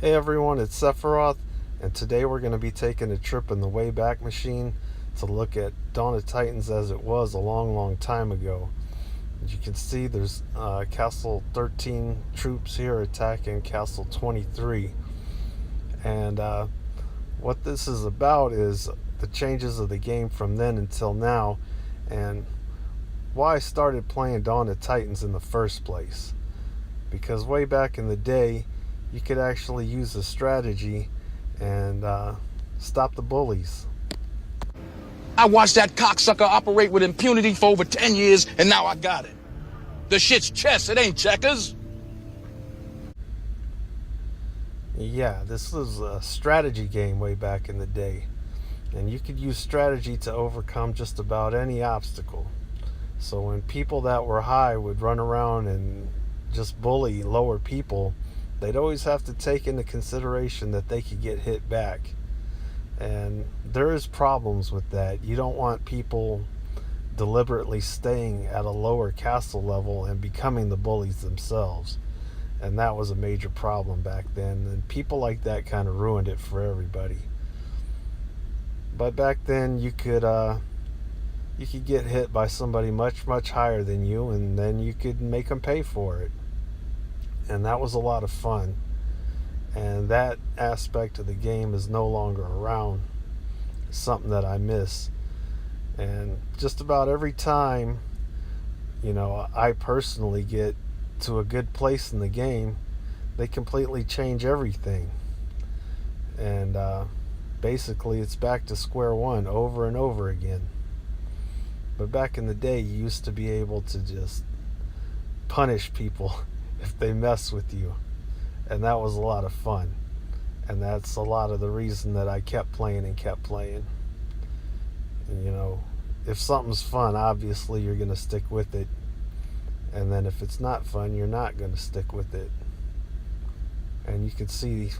Hey everyone, it's Sephiroth, and today we're going to be taking a trip in the Wayback Machine to look at Dawn of Titans as it was a long, long time ago. As you can see, there's Castle 13 troops here attacking Castle 23. And what this is about is the changes of the game from then until now, and why I started playing Dawn of Titans in the first place. Because way back in the day, you could actually use a strategy and stop the bullies. I watched that cocksucker operate with impunity for over 10 years, and now I got it. The shit's chess, it ain't checkers. Yeah, this was a strategy game way back in the day. And you could use strategy to overcome just about any obstacle. So when people that were high would run around and just bully lower people, they'd always have to take into consideration that they could get hit back. And there is problems with that. You don't want people deliberately staying at a lower castle level and becoming the bullies themselves. And that was a major problem back then. And people like that kind of ruined it for everybody. But back then you could get hit by somebody much, much higher than you, and then you could make them pay for it. And that was a lot of fun. And that aspect of the game is no longer around. It's something that I miss. And just about every time, I personally get to a good place in the game, they completely change everything. And basically it's back to square one over and over again. But back in the day, you used to be able to just punish people if they mess with you. And that was a lot of fun. And that's a lot of the reason that I kept playing and kept playing. And, if something's fun, obviously you're going to stick with it. And then if it's not fun, you're not going to stick with it. And you can see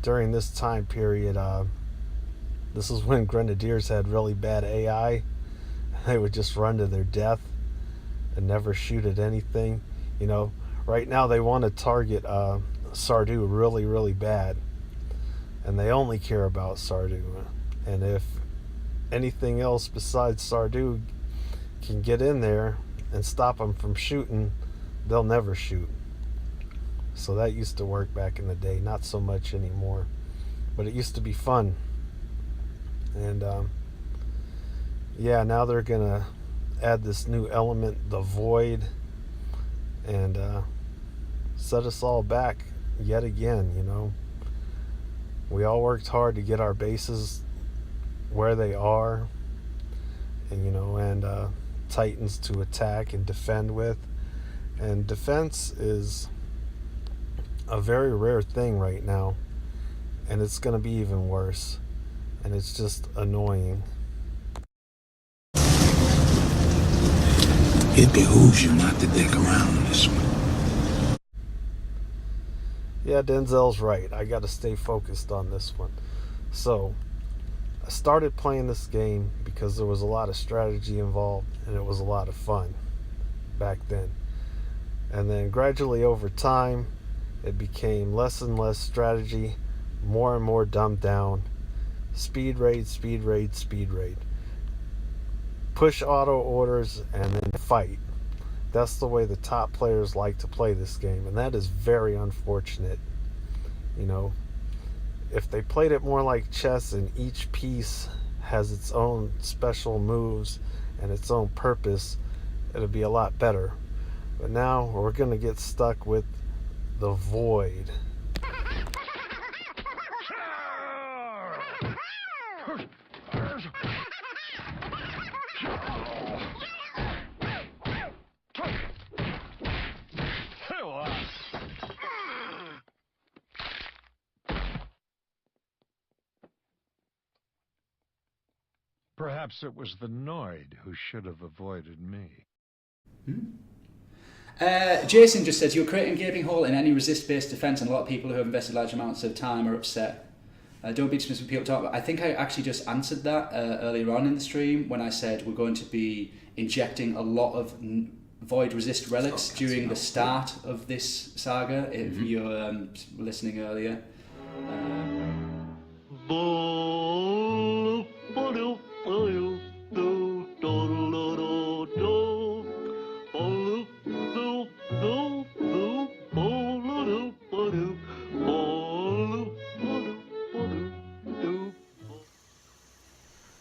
during this time period, this is when Grenadiers had really bad AI. They would just run to their death and never shoot at anything. Right now they want to target Sardu really, really bad. And they only care about Sardu. And if anything else besides Sardu can get in there and stop them from shooting, they'll never shoot. So that used to work back in the day. Not so much anymore. But it used to be fun. And now they're going to add this new element, the Void, and set us all back yet again. We all worked hard to get our bases where they are, and Titans to attack and defend with. And defense is a very rare thing right now, and it's going to be even worse, and it's just annoying. It behooves you not to dick around on this one. Yeah, Denzel's right. I got to stay focused on this one. So, I started playing this game because there was a lot of strategy involved, and it was a lot of fun back then. And then gradually over time, it became less and less strategy, more and more dumbed down. Speed raid, speed raid, speed raid. Push auto orders and then fight. That's the way the top players like to play this game, and that is very unfortunate. If they played it more like chess and each piece has its own special moves and its own purpose, it'll be a lot better. But now we're going to get stuck with the Void. Perhaps it was the Noid who should have avoided me. Jason just says, you're creating gaping hole in any resist-based defense, and a lot of people who have invested large amounts of time are upset. Don't be dismissive when people talk about. I think I actually just answered that earlier on in the stream when I said we're going to be injecting a lot of void resist relics during the start of this saga, if you're listening earlier.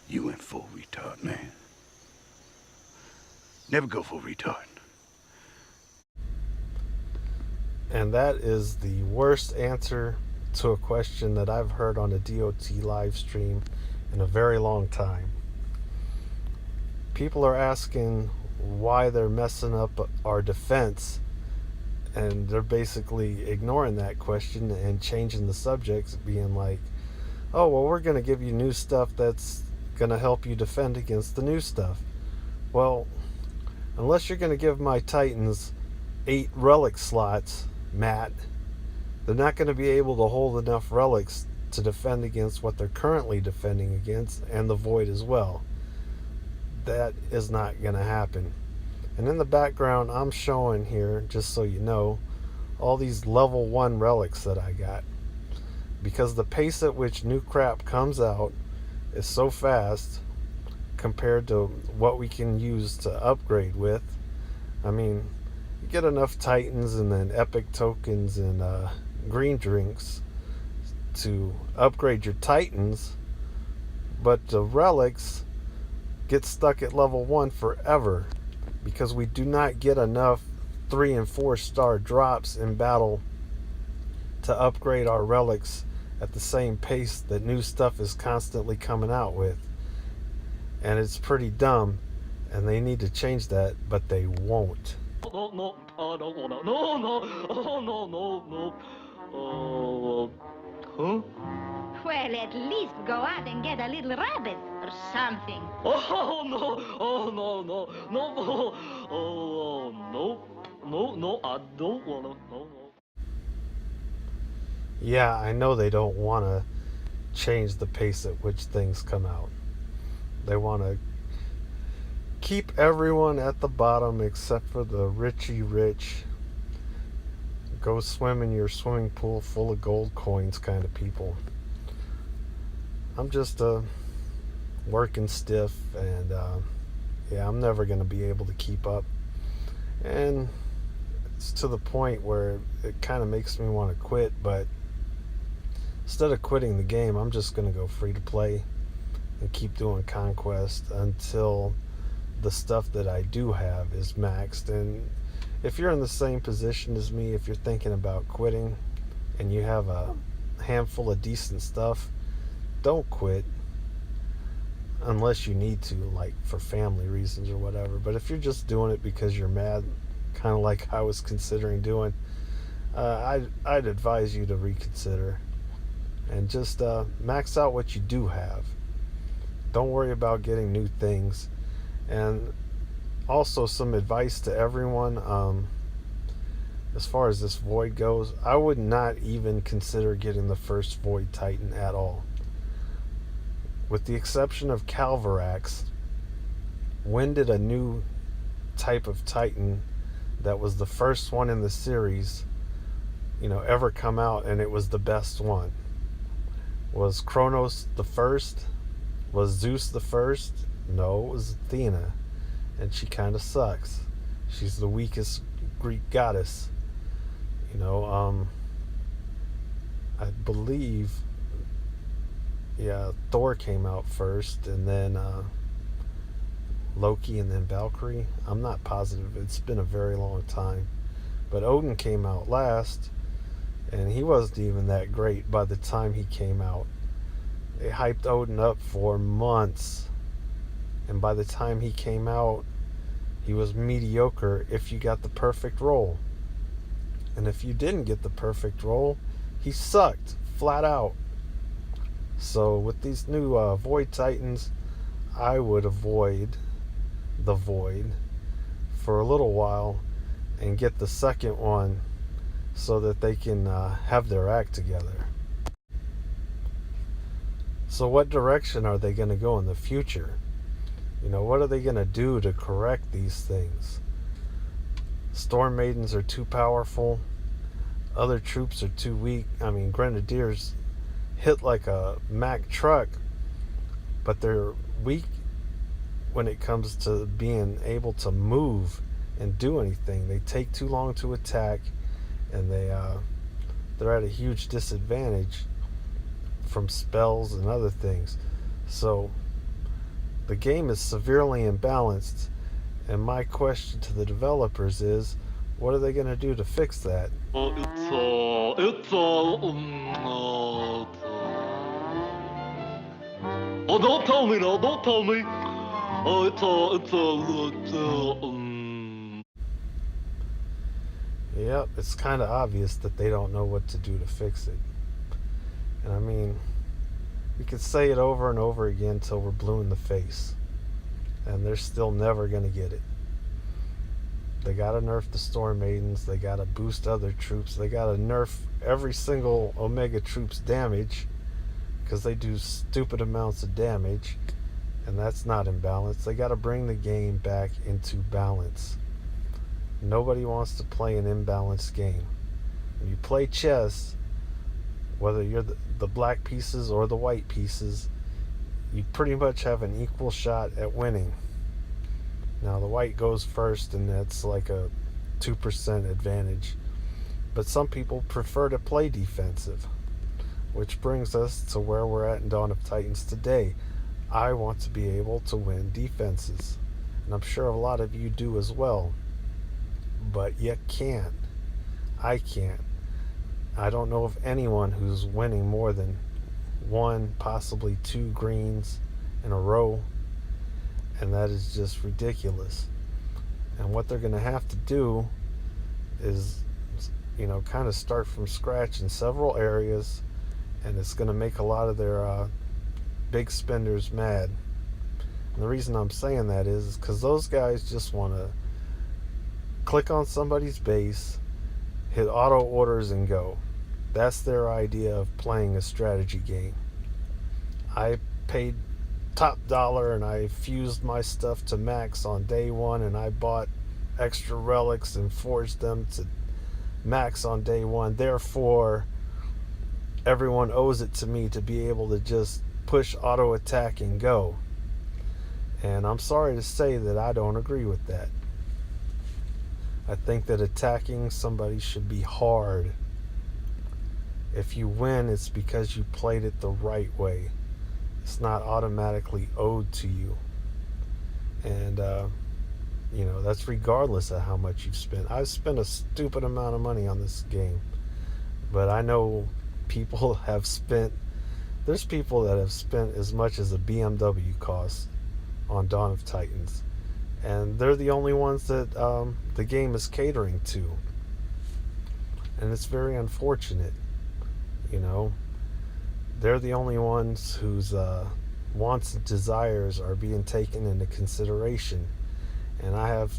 You went full retard, man. Never go full retard. And that is the worst answer to a question that I've heard on a DoT live stream in a very long time. People are asking why they're messing up our defense, and they're basically ignoring that question and changing the subjects, being like, oh, well, we're going to give you new stuff that's going to help you defend against the new stuff. Well, unless you're going to give my Titans 8 relic slots, Matt, they're not going to be able to hold enough relics to defend against what they're currently defending against, and the void as well. That is not going to happen. And in the background, I'm showing here, just so you know, all these level 1 relics that I got. Because the pace at which new crap comes out is so fast compared to what we can use to upgrade with. I mean, you get enough Titans and then epic tokens and green drinks to upgrade your Titans, but the relics get stuck at level 1 forever because we do not get enough 3 and 4 star drops in battle to upgrade our relics at the same pace that new stuff is constantly coming out with. And it's pretty dumb, and they need to change that, but they won't. No, I don't wanna. No. Huh? Well, at least go out and get a little rabbit or something. Oh no. No, I don't wanna. No. Yeah, I know they don't want to change the pace at which things come out. They want to keep everyone at the bottom except for the richy rich, go swim in your swimming pool full of gold coins kind of people. I'm just working stiff, and yeah, I'm never going to be able to keep up. And it's to the point where it kind of makes me want to quit, but instead of quitting the game, I'm just going to go free to play and keep doing conquest until the stuff that I do have is maxed. And if you're in the same position as me, if you're thinking about quitting and you have a handful of decent stuff, don't quit unless you need to, like for family reasons or whatever. But if you're just doing it because you're mad, kind of like I was considering doing, I'd advise you to reconsider and just max out what you do have. Don't worry about getting new things. And also some advice to everyone, as far as this void goes, I would not even consider getting the first void titan at all. With the exception of Calvarax, when did a new type of titan that was the first one in the series, ever come out and it was the best one? Was Kronos the first? Was Zeus the first? No, it was Athena, and she kind of sucks. She's the weakest Greek goddess. I believe, Thor came out first, and then Loki, and then Valkyrie. I'm not positive. It's been a very long time. But Odin came out last, and he wasn't even that great by the time he came out. They hyped Odin up for months, and by the time he came out, he was mediocre if you got the perfect role. And if you didn't get the perfect role, he sucked flat out. So with these new Void Titans, I would avoid the Void for a little while and get the second one so that they can have their act together. So what direction are they going to go in the future? What are they going to do to correct these things? Storm Maidens are too powerful. Other troops are too weak. I mean, Grenadiers hit like a Mack truck, but they're weak when it comes to being able to move and do anything. They take too long to attack, and they're at a huge disadvantage from spells and other things. So the game is severely imbalanced, and my question to the developers is, what are they going to do to fix that? Oh, don't tell me now, don't tell me. Yep, it's kind of obvious that they don't know what to do to fix it. And I mean, we could say it over and over again till we're blue in the face, and they're still never going to get it. They got to nerf the Storm Maidens. They got to boost other troops. They got to nerf every single Omega troop's damage, because they do stupid amounts of damage, and that's not in balance. They got to bring the game back into balance. Nobody wants to play an imbalanced game. When you play chess, whether you're the black pieces or the white pieces, you pretty much have an equal shot at winning. Now, the white goes first, and that's like a 2% advantage. But some people prefer to play defensive, which brings us to where we're at in Dawn of Titans today. I want to be able to win defenses, and I'm sure a lot of you do as well. But you can't. I can't. I don't know of anyone who's winning more than 1, possibly 2 greens in a row, and that is just ridiculous. And what they're going to have to do is, kind of start from scratch in several areas, and it's going to make a lot of their big spenders mad. And the reason I'm saying that is because those guys just want to click on somebody's base, hit auto orders, and go. That's their idea of playing a strategy game. I paid top dollar and I fused my stuff to max on day one, and I bought extra relics and forged them to max on day one. Therefore, everyone owes it to me to be able to just push auto attack and go. And I'm sorry to say that I don't agree with that. I think that attacking somebody should be hard. If you win, it's because you played it the right way. It's not automatically owed to you. And, that's regardless of how much you've spent. I've spent a stupid amount of money on this game. But I know people have spent, there's people that have spent as much as a BMW costs on Dawn of Titans. And they're the only ones that the game is catering to. And it's very unfortunate. They're the only ones whose wants and desires are being taken into consideration. And I have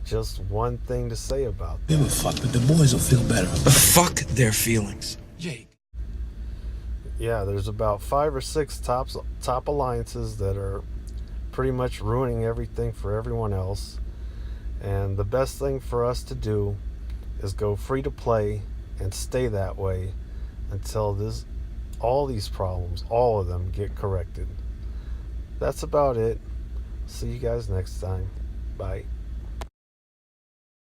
just one thing to say about that. Give a fuck, but the boys will feel better. Fuck their feelings. Jake. Yeah, there's about 5 or 6 top alliances that are pretty much ruining everything for everyone else. And the best thing for us to do is go free to play and stay that way until all these problems, all of them, get corrected. That's about it. See you guys next time. Bye.